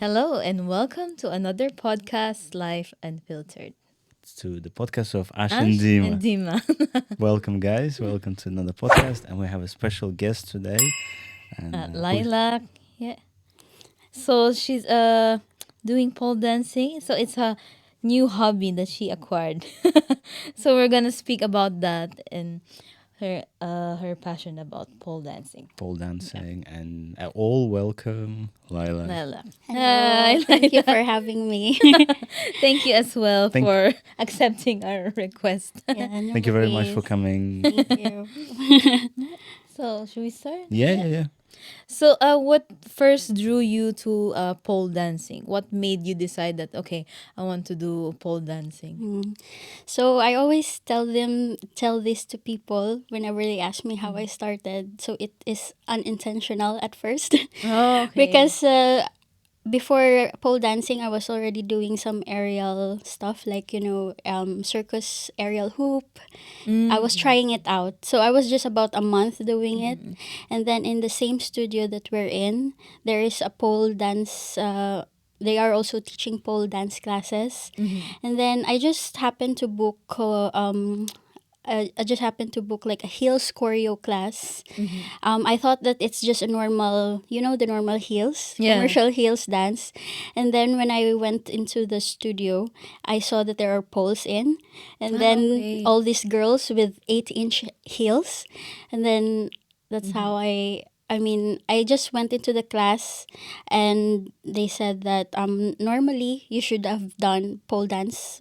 Hello and welcome to another podcast, Life Unfiltered. To the podcast of Ash and Ash and Dima. Dima. Welcome, guys. Welcome to another podcast, and we have a special guest today. And Lilac. Yeah. So she's doing pole dancing. So it's a new hobby that she acquired. So we're gonna speak about that and her passion about pole dancing. pole dancing, and all welcome, Lilac. Lilac. Hello, Hi, thank you Lilac. for having me. Thank you as well Thank- for accepting our request. Yeah, no Thank you very much for worries. coming. Thank you. So should we start? Yeah. So, what first drew you to pole dancing? What made you decide that okay, I want to do pole dancing? So I always tell this to people whenever they ask me how I started. So it is unintentional at first Oh, okay. because before pole dancing, I was already doing some aerial stuff like circus aerial hoop. I was trying it out. So I was just about a month doing it. And then in the same studio that we're in, there is a pole dance. They are also teaching pole dance classes. And then I just happened to book. I just happened to book like a heels choreo class. I thought that it's just a normal, the normal heels, Yeah. commercial heels dance. And then when I went into the studio, I saw that there are poles in. And then okay. all these girls with 8-inch heels. And then that's how I just went into the class and they said that normally you should have done pole dance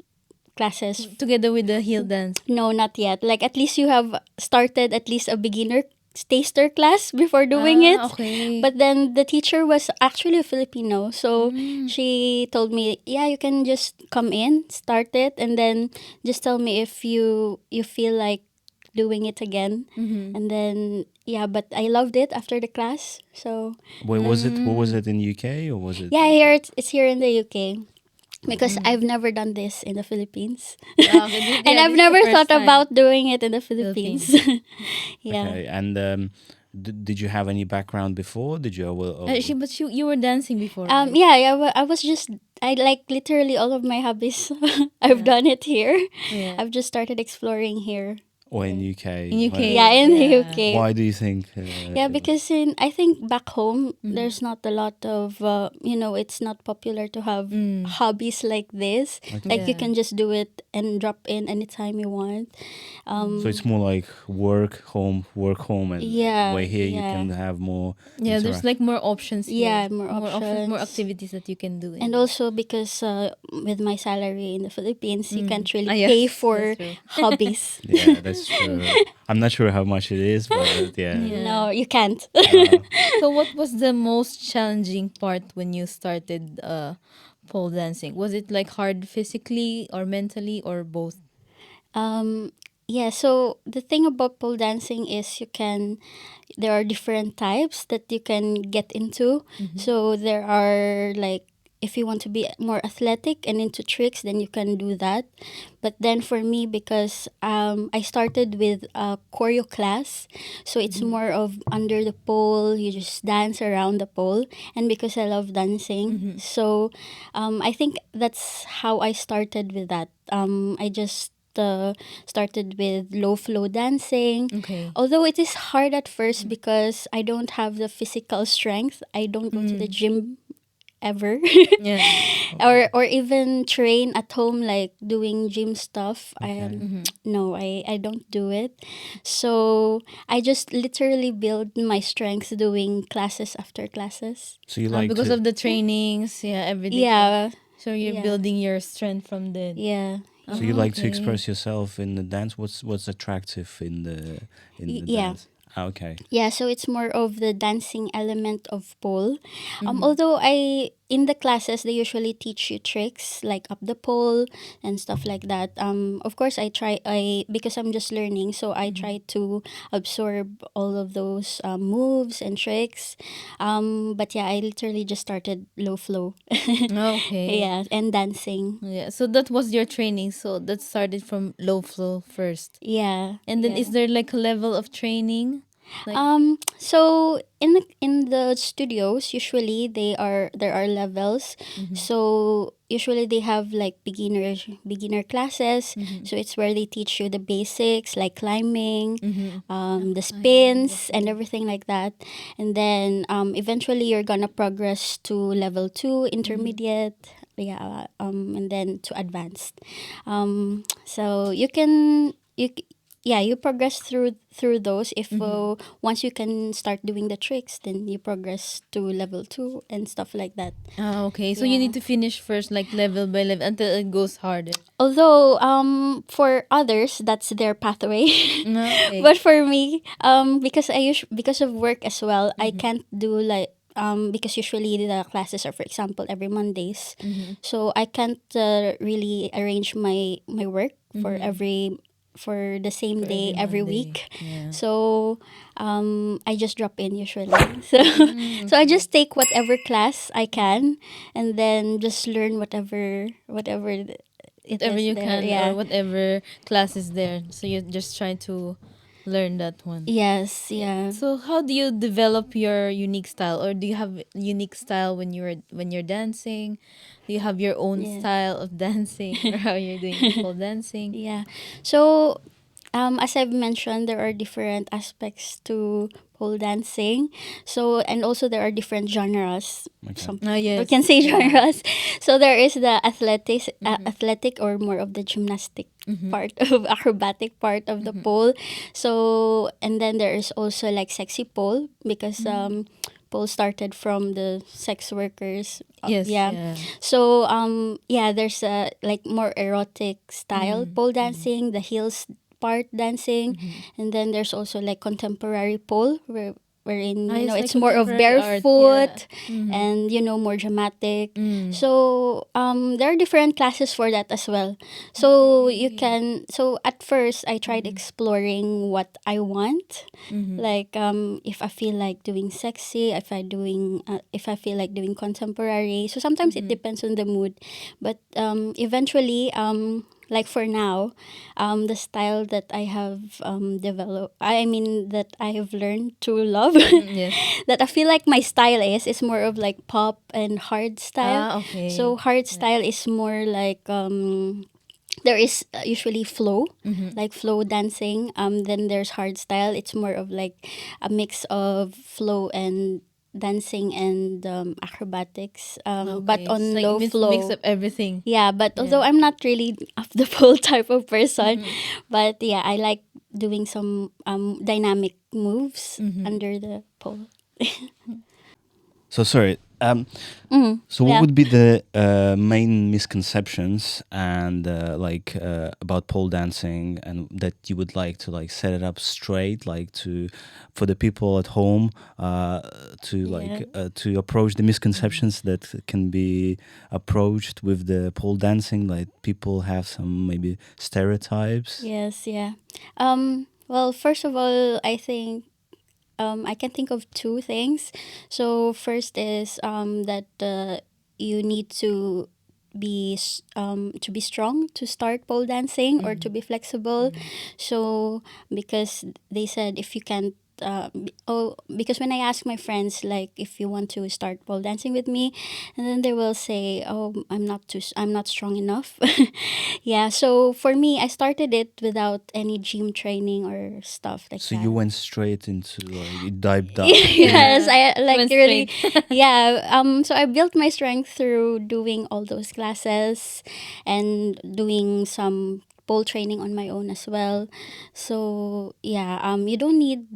classes. Together with the heel dance. No, not yet. Like at least you have started at least a beginner taster class before doing it. Okay. But then the teacher was actually a Filipino. So she told me, yeah, you can just come in, start it, and then just tell me if you feel like doing it again. And then yeah, but I loved it after the class. So Where was it? What was it in UK or was it? yeah, it's here in the UK. Because I've never done this in the Philippines. Okay, And I've never thought about doing it in the Philippines. yeah. Okay, and did you have any background before? Did you? But you were dancing before. I was just, I like literally all of my hobbies. I've done it here. Yeah. I've just started exploring here. or in UK? In UK. Yeah, in the Yeah. UK. Why do you think? Yeah, because I think back home, there's not a lot of, it's not popular to have hobbies like this. Like you Yeah. can just do it and drop in anytime you want. So it's more like work home, and Yeah, way here you yeah. can have more. Yeah, there's like more options here. Yeah, more options. More activities that you can do. And also because with my salary in the Philippines, you can't really Ah, yes, pay for that's true. hobbies. Yeah, that's true. I'm not sure how much it is, but yeah. No, you can't. So, what was the most challenging part when you started pole dancing? Was it like hard physically or mentally or both? Yeah, so the thing about pole dancing is there are different types that you can get into. So there are like, if you want to be more athletic and into tricks, then you can do that. But then for me, because I started with a choreo class, so it's more of under the pole, you just dance around the pole. And because I love dancing, so I think that's how I started with that. I just started with low flow dancing. Okay. Although it is hard at first because I don't have the physical strength. I don't go to the gym ever. Yeah. or even train at home like doing gym stuff. I don't do it. So I just literally build my strength doing classes after classes. So you like Because to, of the trainings, yeah, everything. Yeah. So you're Yeah. building your strength from the. Yeah. so you like to Okay. express yourself in the dance. What's attractive in the Yeah. dance? Ah, okay. Yeah, so it's more of the dancing element of pole. Although in the classes they usually teach you tricks like up the pole and stuff like that. Of course I because I'm just learning, so I try to absorb all of those moves and tricks. But yeah, I literally just started low flow. Okay. Yeah, and dancing. Yeah. So that was your training. So that started from low flow first. Yeah. And then yeah. is there like a level of training? Like, So in the studios, usually there are levels. mm-hmm, So usually they have like beginner classes. mm-hmm, So it's where they teach you the basics like climbing, mm-hmm. the I know the spins and pole. everything like that. And then eventually you're gonna progress to level two, Mm-hmm. intermediate. Yeah, and then to advanced. So you can yeah, you progress through those. If Mm-hmm. once you can start doing the tricks, then you progress to level two and stuff like that. Ah, okay. So you need Yeah. to finish first, like level by level, until it goes harder. Although for others that's their pathway, Ah, okay. but for me because of work as well, I Mm-hmm. can't do like because usually the classes are, for example, every Mondays, Mm-hmm. so I can't really arrange my work for Mm-hmm. for the same For every day every Monday. week. Yeah. So I just drop in usually. So Mm, so I okay. just take whatever class I can, and then just learn whatever it Whatever is you there. can, or Yeah. whatever class is there. So you just try to learn that one. Yes. Yeah. Yeah. So how do you develop your unique style, or do you have unique style when you're dancing? Do you have your own Yeah. style of dancing, or how you're doing the pole dancing? Yeah. So, as I've mentioned, there are different aspects to pole dancing. So, and also there are different genres. Okay. Some Ah, we yes. can say Yeah. genres. So there is the Mm-hmm. athletic or more of the gymnastic Mm-hmm. part of acrobatic part of the Mm-hmm. pole. So, and then there is also like sexy pole because Mm. pole started from the sex workers. Yes. Yeah. Yeah. So yeah, there's a like more erotic style Mm-hmm. pole Mm-hmm. dancing, the heels part dancing, Mm-hmm. and then there's also like contemporary pole wherein Ah, you know it's like it's more of contemporary art. Yeah. barefoot Mm-hmm. and more dramatic. Mm. So there are different classes for that as well. So you Okay. can so at first I tried Mm-hmm. exploring what I want, Mm-hmm. like if I feel like doing sexy, if I feel like doing contemporary. So sometimes it Mm-hmm. depends on the mood, but eventually like for now, the style that I have developed, I mean that I have learned to love, Mm-hmm. Yes. that I feel like my style is more of like pop and hard style. Ah, okay. So hard Yeah. style is more like there is usually flow, Mm-hmm. like flow dancing. Then there's hard style. It's more of like a mix of flow and dancing and acrobatics, but Okay. It's on like low mix flow. up everything. Yeah, but Yeah. although I'm not really of the pole type of person, Mm-hmm. but yeah, I like doing some dynamic moves Mm-hmm. under the pole. So sorry. So what Yeah. would be the main misconceptions and about pole dancing, and that you would like to like set it up straight, like to for the people at home, Yeah. to approach the misconceptions that can be approached with the pole dancing, like people have some maybe stereotypes. Yes, yeah. Well, first of all, I think I can think of two things. So first is that you need to be strong to start pole dancing or to Mm-hmm. be flexible. Mm-hmm. So because they said if you can't because when I ask my friends like if you want to start pole dancing with me, and then they will say, oh, I'm not strong enough. Yeah, so for me I started it without any gym training or stuff like So you that. went straight into like you dived up. Yes, Yeah. I She like went really, straight. yeah. So I built my strength through doing all those classes and doing some pole training on my own as well. So yeah, you don't need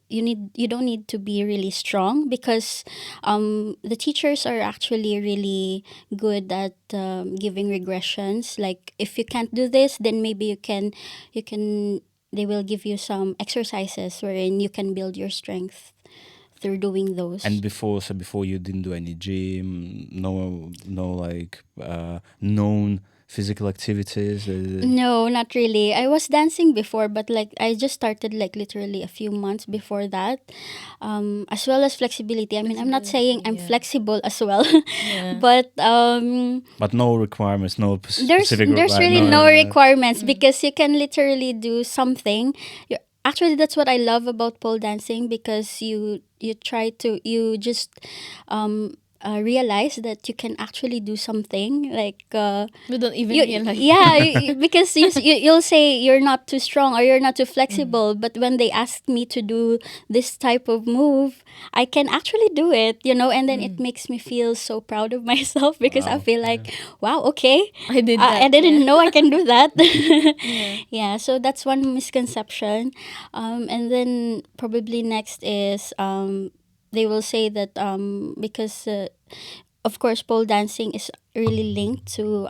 you don't need to be really strong because the teachers are actually really good at giving regressions. Like if you can't do this, then maybe you can they will give you some exercises wherein you can build your strength through doing And those. before you didn't do any gym, no like known physical activities. No, not really. I was dancing before, but like I just started like literally a few months before that. As well as flexibility. I mean, I'm not saying Flexibility. I'm Yeah. flexible as well, Yeah. but But no requirements, no there's specific really no, no no, no. requirements Mm. because you can literally do something. actually that's what I love about pole dancing, because you just realize that you can actually do something like We don't even you realize. yeah because you'll say you're not too strong or you're not too flexible, but when they ask me to do this type of move, I can actually do it, and then it makes me feel so proud of myself, because I Wow. feel like, wow, okay, I did I that. didn't know I can do that. Yeah. Yeah, so that's one misconception. And then probably next is they will say that because of course pole dancing is really linked to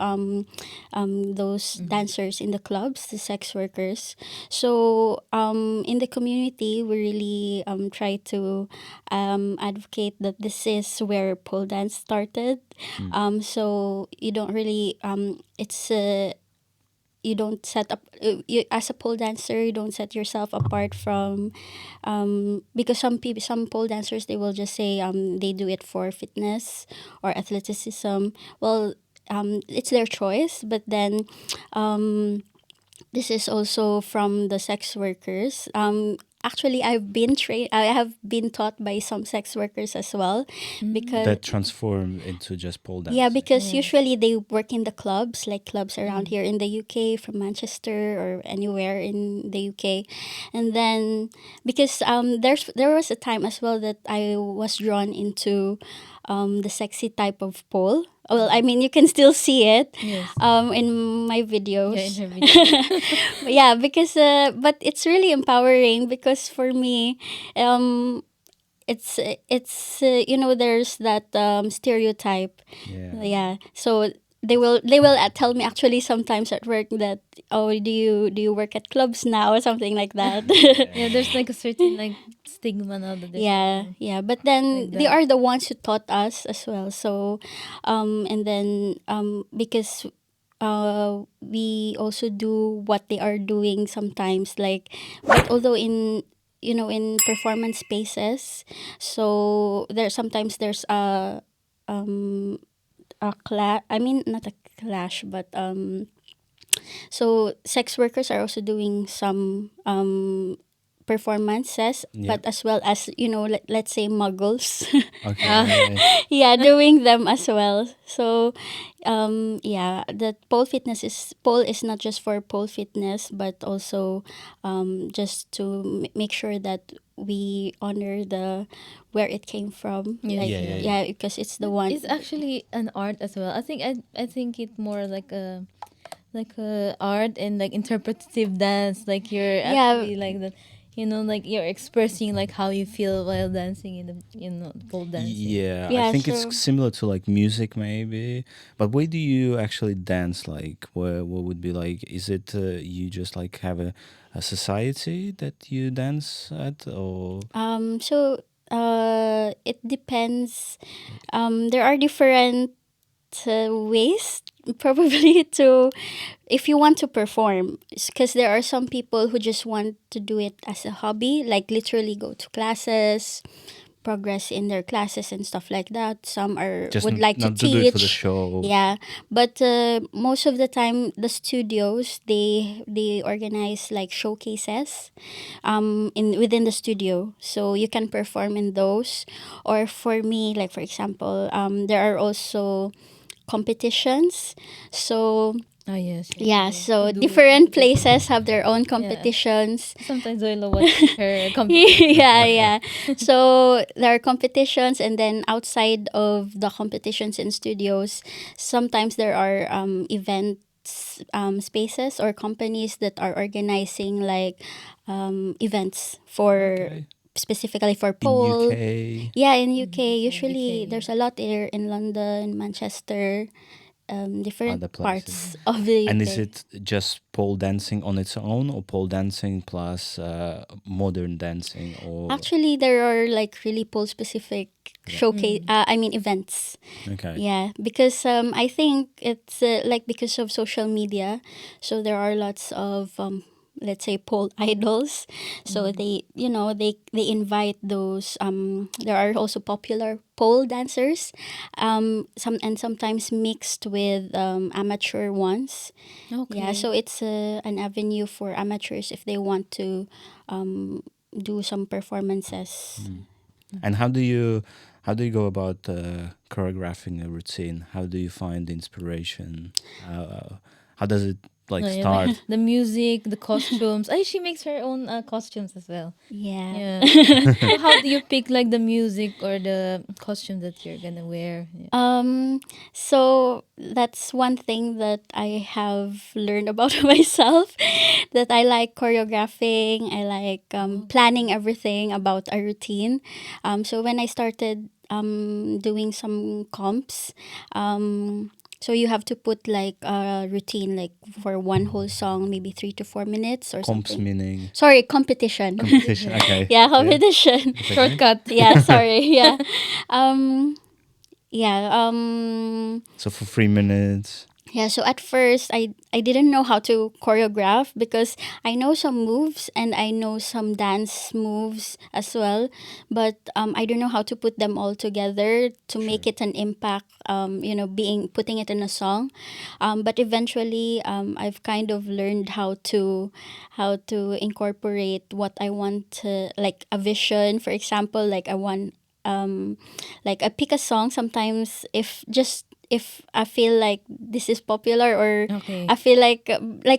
those dancers in the clubs, the sex workers. So in the community, we really try to advocate that this is where pole dance started. So you don't really it's you don't set up as a pole dancer, you don't set yourself apart from because some pole dancers, they will just say they do it for fitness or athleticism. Well, it's their choice, but then this is also from the sex workers. Actually, I have been taught by some sex workers as well, because That transformed into just pole yeah, dancing. because Yes. usually they work in the clubs, like clubs around here in the UK, from Manchester or anywhere in the UK. And then because there was a time as well that I was drawn into the sexy type of pole. Well, I mean, you can still see it Yes. in my Yeah, in videos. her video. Yeah, because but it's really empowering, because for me, um there's that stereotype. Yeah. Yeah, so they will tell me actually sometimes at work that, oh, do you work at clubs now, or something like that. Yeah, there's like a certain like stigma now that there's Yeah, yeah, but then like they that. are the ones who taught us as well. So and then because we also do what they are doing sometimes, like, but although in performance spaces, so there's a clash, I mean, not a clash, but so sex workers are also doing some performances, Yeah. but as well as, let's say, muggles. Ah, Okay. Yeah, doing them as well. So yeah, the pole is not just for pole fitness, but also just to make sure that we honor the where it came from, yes, like, Yeah, yeah, yeah. yeah. yeah, because it's the But one. it's actually an art as well. I think it more like a art and like interpretative dance. Like you're Yeah, actually like that, like you're expressing like how you feel while dancing in the pole dancing. Yeah, I yeah, think it's so similar to like music maybe. But where do you actually dance? Like, where what would be like? Is it you just like have a society that you dance at, or it depends. There are different ways probably to, if you want to perform, because there are some people who just want to do it as a hobby, like literally go to classes, progress in their classes and stuff like that. Some are just would like to not to do it for the teach. show? Yeah, but most of the time the studios, they organize like showcases in within the studio, so you can perform in those. Or for me, like for example, there are also competitions. So Ah, yes, yes, yeah, yes. We so do different competition. places have their own Yeah. competitions. Sometimes Zoila watches her competition. Yeah, yeah. So there are competitions, and then outside of the competitions in studios, sometimes there are events, spaces or companies that are organizing like events for Okay. specifically for In pole. UK. Yeah, in UK, Yeah, usually UK. there's a lot here in London, Manchester, different Other places. parts of the And is UK. it just pole dancing on its own, or pole dancing plus modern dancing, or Actually, there are like really pole specific showcase. I mean events. okay? Yeah, because I think it's like because of social media, so there are lots of let's say pole idols. So they, they invite those. There are also popular pole dancers, sometimes mixed with amateur ones. Yeah, Okay. so it's an avenue for amateurs if they want to do some performances. And how do you go about choreographing a routine? How do you find the inspiration? How does it like No, yeah, like start? the music, the costumes. She makes her own costumes as well. Yeah. Yeah. So how do you pick like the music or the costume that you're gonna wear? Yeah. Um, so that's one thing that I have learned about myself, that I like choreographing. I like planning everything about a routine. So when I started doing some comps, so you have to put like a routine, like for one whole song, maybe 3 to 4 minutes or Comps something. meaning Sorry, competition. competition. Okay. Yeah, Yeah. competition. It's okay. Shortcut. Yeah, sorry. Yeah. Um, yeah. So for 3 minutes. Yeah, so at first I didn't know how to choreograph because I know some moves and I know some dance moves as well, but I don't know how to put them all together to Sure. make it an impact. Being putting it in a song, but eventually I've kind of learned how to incorporate what I want to, like a vision. For example, like I want like I pick a song sometimes if I feel like this is popular, or Okay. I feel like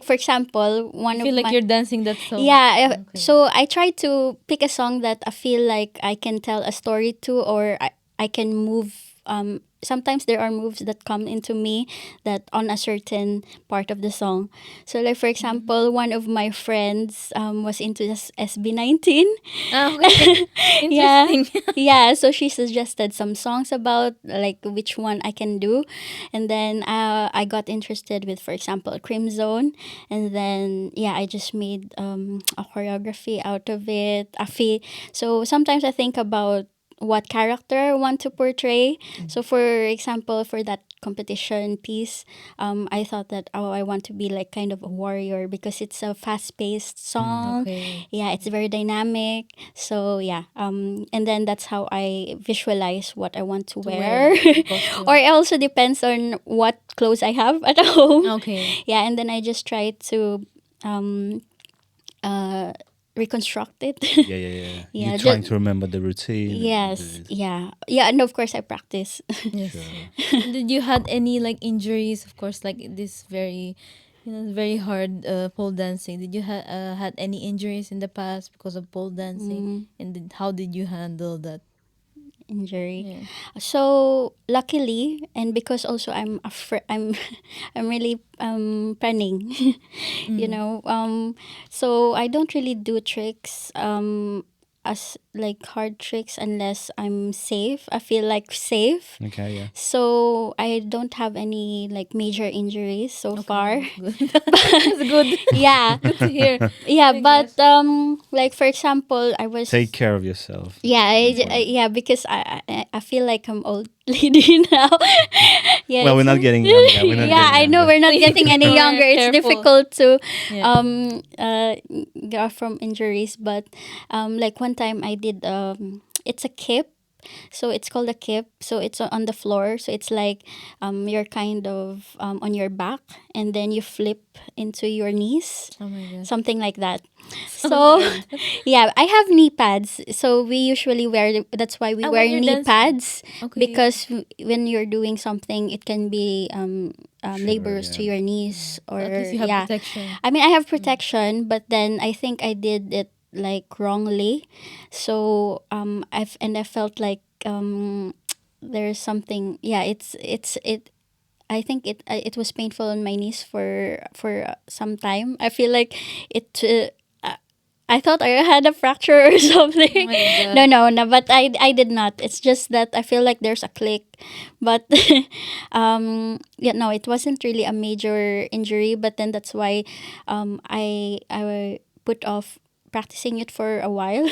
for example You one of feel like my you're dancing that song. yeah Okay. so I try to pick a song that I feel like I can tell a story to, or I can move. Sometimes there are moves that come into me that on a certain part of the song. So like for example, one of my friends was into this SB19. Okay. Yeah. Interesting. Yeah, so she suggested some songs about like which one I can do, and then I got interested with, for example, Cream Zone, and then yeah, I just made a choreography out of it. So sometimes I think about what character I want to portray. So for example, for that competition piece, I thought that, oh, I want to be like kind of a warrior because it's a fast-paced song. Okay. Yeah, it's very dynamic. So yeah, and then that's how I visualize what I want to To wear wear. the Or costume. it also depends on what clothes I have at home. Okay. Yeah, and then I just try to um, uh, reconstruct it. Yeah, yeah, yeah. You're Yeah, trying just to remember the routine and do yes, it. yeah, yeah, and of course I practice. Yes. Sure. And did you had any like injuries? Of course, like this very, very hard pole dancing. Did you had any injuries in the past because of pole dancing? Mm, And how did you handle that? injury. Yeah. So luckily, and because also I'm I'm really planning, you Mm. know. So I don't really do tricks as like hard tricks unless I'm safe. I feel like safe. Okay, yeah. So I don't have any like major injuries so far. Okay. Good. That's good. Yeah. Good to hear. Yeah, Oh my gosh. but like for example, I Take was care of yourself. yeah, It's important. yeah, because I feel like I'm old lady now. Yeah, Well, we're it's not getting younger. We're not yeah, getting I know younger. we're So not you have to getting be any more younger. It's careful. difficult to Yeah. get from injuries, but like one time I did it's a kip. So it's called a kip. So it's on the floor. So it's like you're kind of on your back, and then you flip into your knees, Oh my gosh. something like that. So So hard. yeah, I have knee pads. So we usually wear. That's why we Ah, wear when you're knee dancing. pads, Okay. because when you're doing something, it can be Sure, laborious to yeah. your knees, So at least or you have yeah. protection. I mean, I have protection, but then I think I did it like wrongly. So I felt like there's something. Yeah, it. I think it was painful on my knees for some time. I feel like it. I thought I had a fracture or Oh something. my No, gosh. no, no. But I did not. It's just that I feel like there's a click. But yeah, no, it wasn't really a major injury. But then that's why I put off practicing it for a while.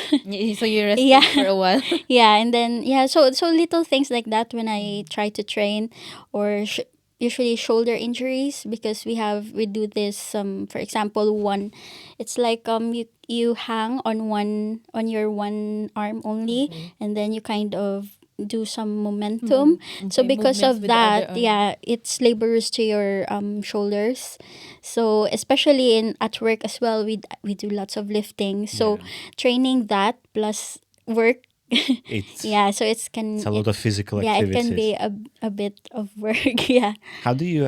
So you rested Yeah. for a while. Yeah, and then yeah, so little things like that when I try to train, or usually shoulder injuries because we do this for example one, it's like you hang on your one arm only, Okay. and then you kind of do some momentum. So Okay, because movements of with the other that, arm. yeah, it's laborious to your shoulders. So especially in at work as well, we do lots of lifting, so Yeah. training that plus work. It's Yeah, so it's a lot of physical yeah, it can activities. be a bit of work. Yeah. How do you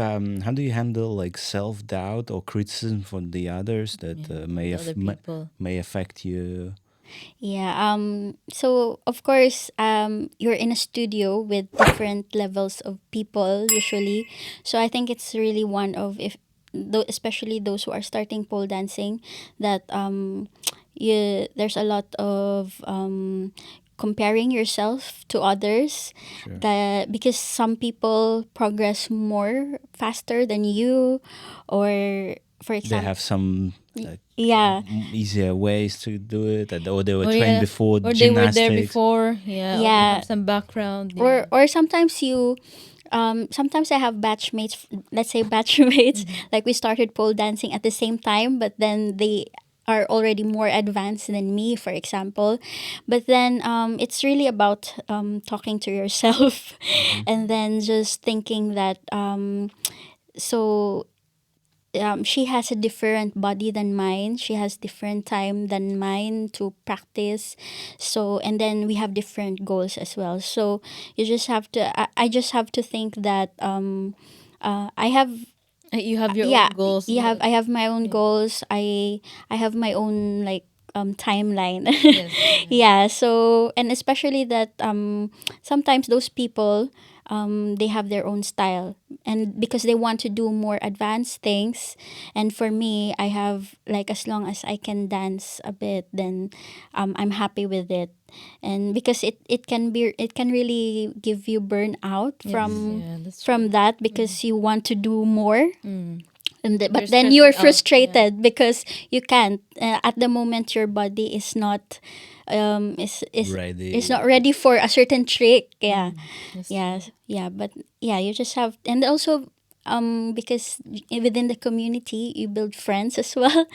handle like self doubt or criticism from the others that Yeah, from the other people. may affect you? Yeah. So of course, you're in a studio with different levels of people usually. So I think it's really one of if, especially those who are starting pole dancing, that there's a lot of comparing yourself to others, Sure. that because some people progress more faster than you, or for They example, have some like yeah. easier ways to do it, or they were Or trained yeah, before or they were there gymnastics. before. Yeah, or they Yeah, have some background. Yeah. or sometimes sometimes I have batchmates, let's say batchmates, like we started pole dancing at the same time, but then they are already more advanced than me, for example. But then it's really about talking to yourself Hmm. and then just thinking that so she has a different body than mine. She has different time than mine to practice. So, and then we have different goals as well. So you just have to. I just have to think that I have. You have your Yeah, own goals. you have. Yeah. I have my own Yeah. goals. I have my own like timeline. Yes. Yeah. Yeah. So, and especially that sometimes those people they have their own style, and because they want to do more advanced things, and for me I have like, as long as I can dance a bit, then I'm happy with it. And because it can really give you burnout Yes. Yeah. That's true. from that, because you want to do more, Mm. and You're but then stressing you're out. Yeah. frustrated because you can't at the moment your body is not is not Ready. ready for a certain trick. Yeah. That's Yeah, true. yeah, but yeah, you just have, and also because within the community you build friends as well.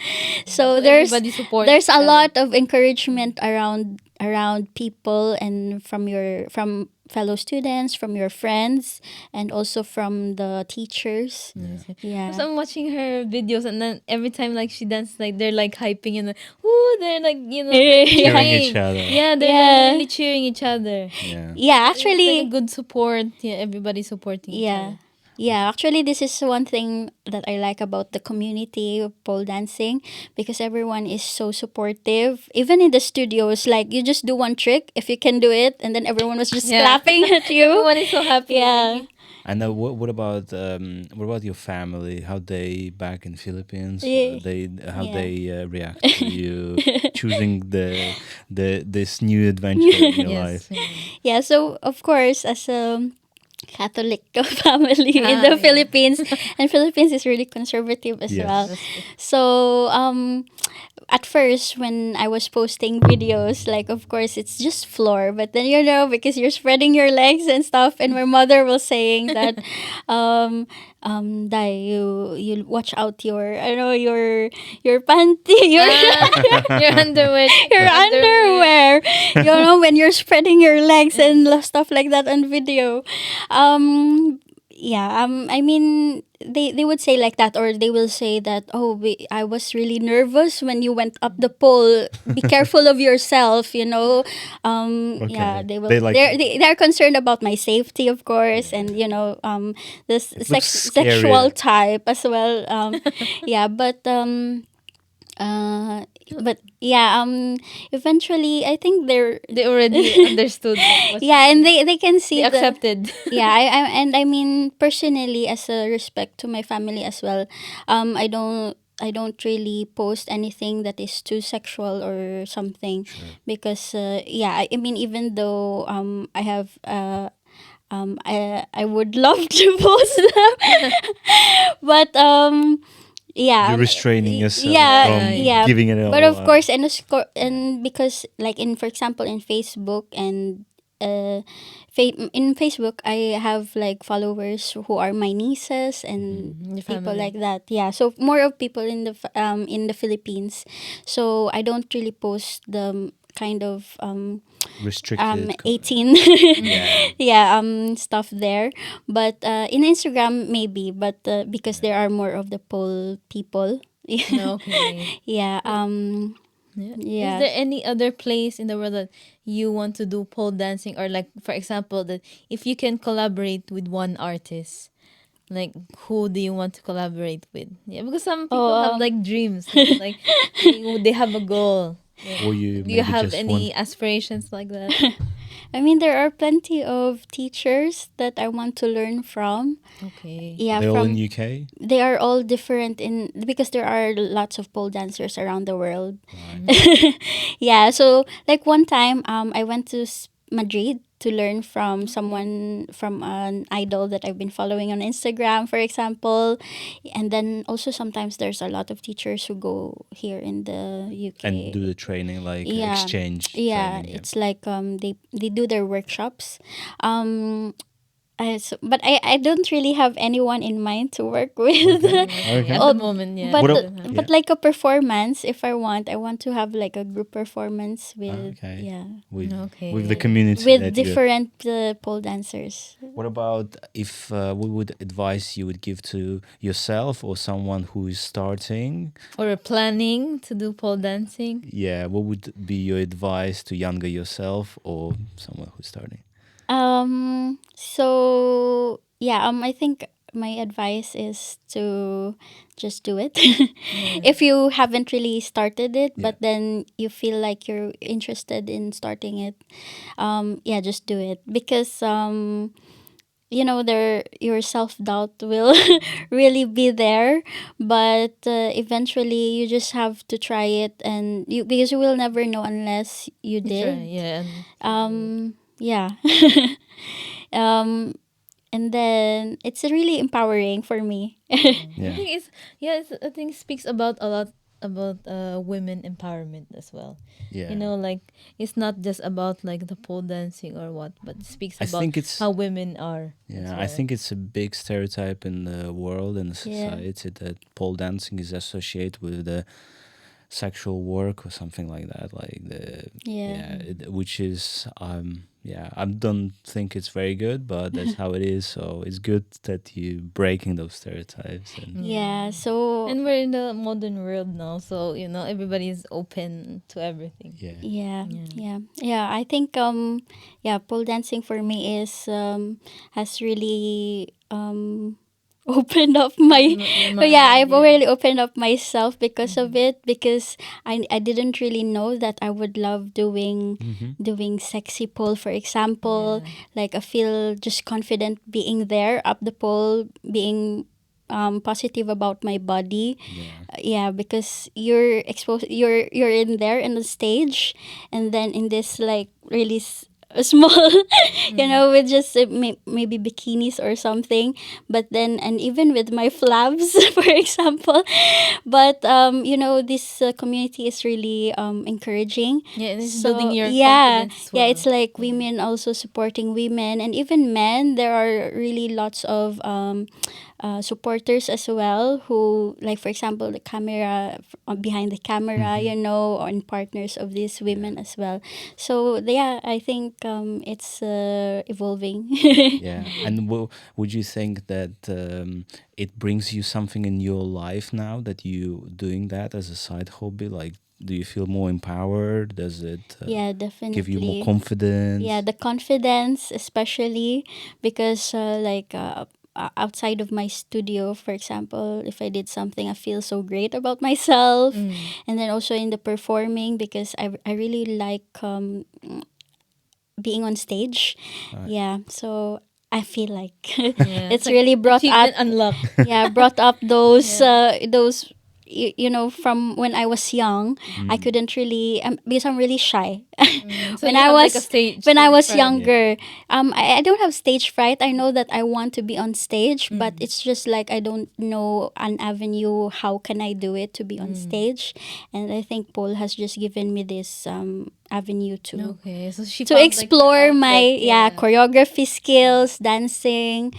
So So everybody supports there's each a other. lot of encouragement around people, and from fellow students, from your friends, and also from the teachers. Yes. Because Yeah. I'm watching her videos, and then every time like she dances, like they're like hyping and ooh, they're like like Yeah. Cheering each cheering. other. Yeah, they're like Yeah. really cheering each other. Yeah. Yeah, It's like a actually, good support. Yeah, everybody supporting each yeah. other. Yeah, actually, this is one thing that I like about the community of pole dancing, because everyone is so supportive. Even in the studios, like you just do one trick, if you can do it, and then everyone was just Yeah, clapping at you. everyone is so happy. Yeah. Like, And what about your family? How they back in Philippines? Yeah. They how Yeah. they react to you choosing this new adventure in your yes. life? Yeah. Yeah, so of course, as a Catholic family in the Yeah. Philippines, and Philippines is really conservative as well. Yes. That's true. So at first when I was posting videos, like of course it's just floor, but then because you're spreading your legs and stuff, and my mother was saying that, Dai, you watch out your I don't know your panty, your Your underwear. your underwear, when you're spreading your legs and stuff like that on video. Yeah, I mean, they would say like that, or they will say that, oh, I was really nervous when you went up the pole, be careful of yourself, yeah, Okay. they will They like they're concerned about my safety, of course, yeah. and this It looks sexual scary. type as well. Yeah, uh but yeah, eventually I think they're They already understood what yeah, and they can they see the accepted. yeah, and I mean, personally, as a respect to my family as well, I don't really post anything that is too sexual or something, Sure. because yeah, I mean, even though I have I would love to post them, but You're yeah, restraining yourself yeah, Yeah, from yeah. yeah. giving it But all of up. course, Yeah. and because like, in for example, in Facebook and in Facebook, I have like followers who are my nieces and Your people family. like that. Yeah, so more of people in the Philippines. So I don't really post the kind of Restricted. 18 Yeah. yeah stuff there, but in Instagram maybe, but because Yeah. there are more of the pole people. Okay. Yeah, Yeah. Is there yes. any other place in the world that you want to do pole dancing, or like, for example, that if you can collaborate with one artist, like who do you want to collaborate with? Yeah, because some Oh, people have like dreams, you know, like they have a goal. Yeah. Or you Do you maybe have just want any aspirations like that? I mean, there are plenty of teachers that I want to learn from. Okay. Yeah, they're all in from UK? they are all different in because there are lots of pole dancers around the world. Right. Yeah, so like one time I went to Madrid to learn from Okay. someone from an idol that I've been following on Instagram, for example. And then also sometimes there's a lot of teachers who go here in the And UK. do the training like Yeah. exchange Yeah, training, yeah. it's like they do their workshops. Um but I don't really have anyone in mind to work with. Okay. Okay. At Okay. the Oh, moment, yeah, What but you up? don't have. Yeah. but like a performance, if I want to have like a group performance with Okay. yeah With the Okay. community with that you. different pole dancers. What about if what would advice you would give to yourself or someone who is starting? Or planning to do pole dancing. Yeah, what would be your advice to younger yourself or someone who's starting? So yeah, I think my advice is to just do it. Yeah. If you haven't really started it, Yeah. but then you feel like you're interested in starting it, yeah, just do it because there your self-doubt will really be there, but eventually you just have to try it, and you because you will never know unless you You try, did. yeah, and you do it. Yeah. um and then it's really empowering for me. I Yeah. think it's yeah. I think it speaks about a lot about women empowerment as well. You Yeah. know, like it's not just about like the pole dancing or what, but it speaks I about think it's how women are as yeah, I well. think it's a big stereotype in the world and the Yeah. society that pole dancing is associated with the sexual work or something like that. Like the Yeah. yeah, which is yeah, I don't think it's very good, but that's how it is. So it's good that you breaking those stereotypes and Yeah. Yeah. So And we're in the modern world now, so you know everybody is open to everything. yeah, yeah. Yeah. Yeah, I think yeah, pole dancing for me is has really opened up my Your oh yeah, mind, I've yeah. already opened up myself because of it, because I didn't really know that I would love hmm doing sexy pole, for example. Yeah. Like I feel just confident being there up the pole, being positive about my body. yeah, Yeah, because you're exposed, you're in there in the stage, and then in this like really small with just maybe bikinis or something, but then and even with my flabs for example, but this community is really encouraging. Yeah, and it's building So your yeah, confidence as yeah, it's well. like Yeah. women also supporting women, and even men. There are really lots of supporters as well, who, like for example, the camera behind the camera, hmm and partners of these yeah, women as well. So yeah, I think it's evolving. yeah. And would you think that it brings you something in your life now that you doing that as a side hobby? Like, do you feel more empowered? Does it Yeah, give you more definitely. Yeah, confidence? the confidence, especially because outside of my studio, for example, if I did something, I feel so great about myself. Mm. And then also in the performing, because I really like being on stage. Right. Yeah, so I feel like Yeah, it's it's like really brought up achievement unlocked. yeah brought up those Yeah. those you know, from when I was young, I couldn't really, because I'm really shy. So when you I have like a was stage when I stage was fright. younger, I don't have stage fright. I know that I want to be on stage, but it's just like I don't know an avenue. How can I do it to be on stage? And I think Paul has just given me this avenue Okay, so she to found like her explore my outlet. choreography skills, dancing,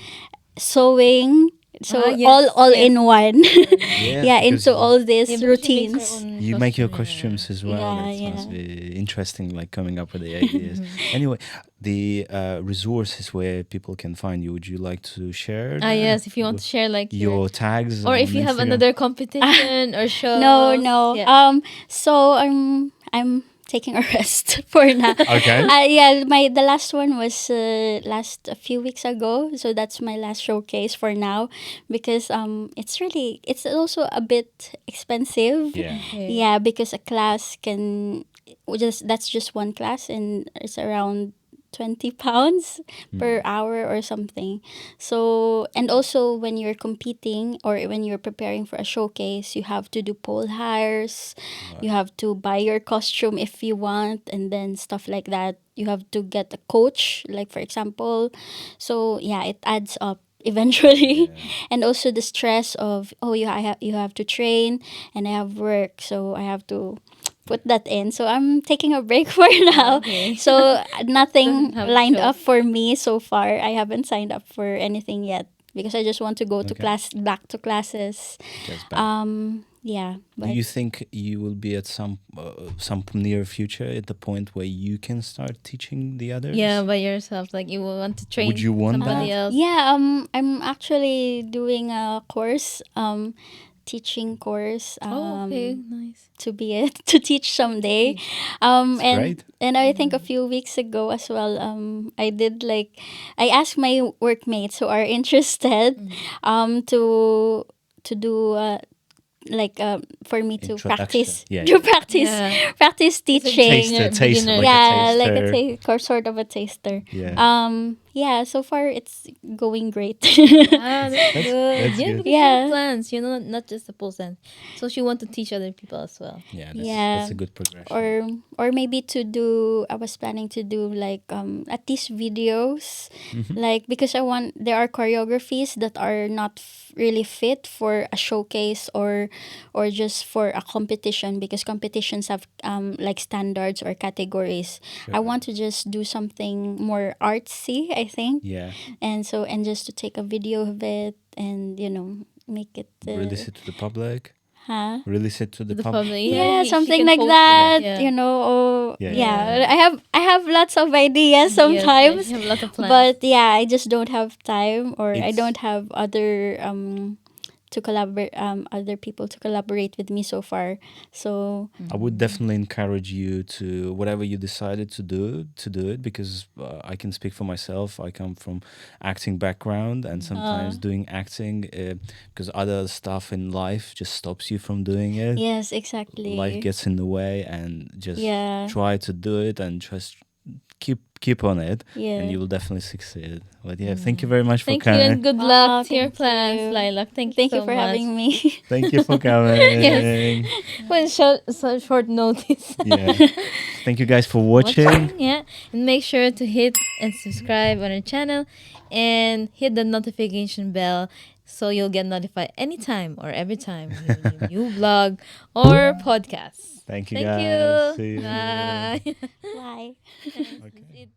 sewing. So Yes, all yes. in one. Yeah, Yeah, because into all Yeah, these because she makes her routines. own you make your costume. costumes as well. Yeah, It sounds yeah. very interesting, like coming up with the ideas. Anyway, the resources where people can find you. Would you like to share that? Yes, if you want to share like Your tags or on if you have Instagram? another competition or No, shows. no. Yeah. So I'm taking a rest for now. Okay. Yeah, the last one was last a few weeks ago. So that's my last showcase for now, because it's also a bit expensive. Yeah. Okay. Yeah, because a class can that's just one class, and it's around 20 pounds per hour or something. So, and also when you're competing or when you're preparing for a showcase, you have to do pole hires, you have to buy your costume if you want, and then stuff like that. You have to get a coach, like for example. So yeah, it adds up eventually. And also the stress of, oh, you have to train, and I have work, so I have to put that in. So I'm taking a break for now. Okay. So Doesn't nothing have lined shows. up for me so far. I haven't signed up for anything yet because I just want to go to Okay. back to classes. Just back. Yeah, Do but you think you will be at some near future at the point where you can start teaching the others? Yeah, by yourself. Like you will want to train Would you want somebody that? else. yeah, I'm actually doing a course, teaching course. Oh, okay, nice. To be it to teach someday. It's And great. I think a few weeks ago as well, I did like I asked my workmates who are interested to do like for me to Introduction. practice Yeah. to practice Yeah. practice It's a teaching. Taster, taster, beginner like a Yeah, like a taster. or sort of a taster. Yeah. Yeah, so far it's going great. That's That's good. that's Yeah, good. because she have Yeah. plans, not just the pole dance. So she want to teach other people as well. Yeah, that's Yeah. a good progression. Or maybe to do, I was planning to do like at least videos, like because I want, there are choreographies that are not really fit for a showcase or just for a competition, because competitions have like standards or categories. I want to just do something more artsy, I think. Yeah. And so, and just to take a video of it and make it Release it to the public. huh Release it to To the the public. public. Yeah, yeah, she something can like post it. that, Yeah. oh Yeah, yeah, yeah, yeah. I have lots of ideas Yes, yeah, sometimes, she have a lot of plans. but yeah, I just don't have time, or I It's don't have other to collaborate, other people to collaborate with me so far. So I would definitely encourage you to whatever you decided to do it, because I can speak for myself. I come from acting background, and sometimes doing acting because other stuff in life just stops you from doing it. yes, Life exactly. gets in the way, and just Yeah. try to do it and just keep on it, Yeah. and you will definitely succeed. But yeah, thank you very much for Thank you coming. and good Oh, luck to your thank plans, you. Lilac. Thank you Thank so you for much. having me. Thank you for coming. When so short notice. Yeah. Thank you guys for watching. Yeah, and make sure to hit and subscribe on our channel and hit the notification bell so you'll get notified anytime or every time we release a new vlog or podcast. Thank you Thank guys. you. See you. Bye. Bye. This is it.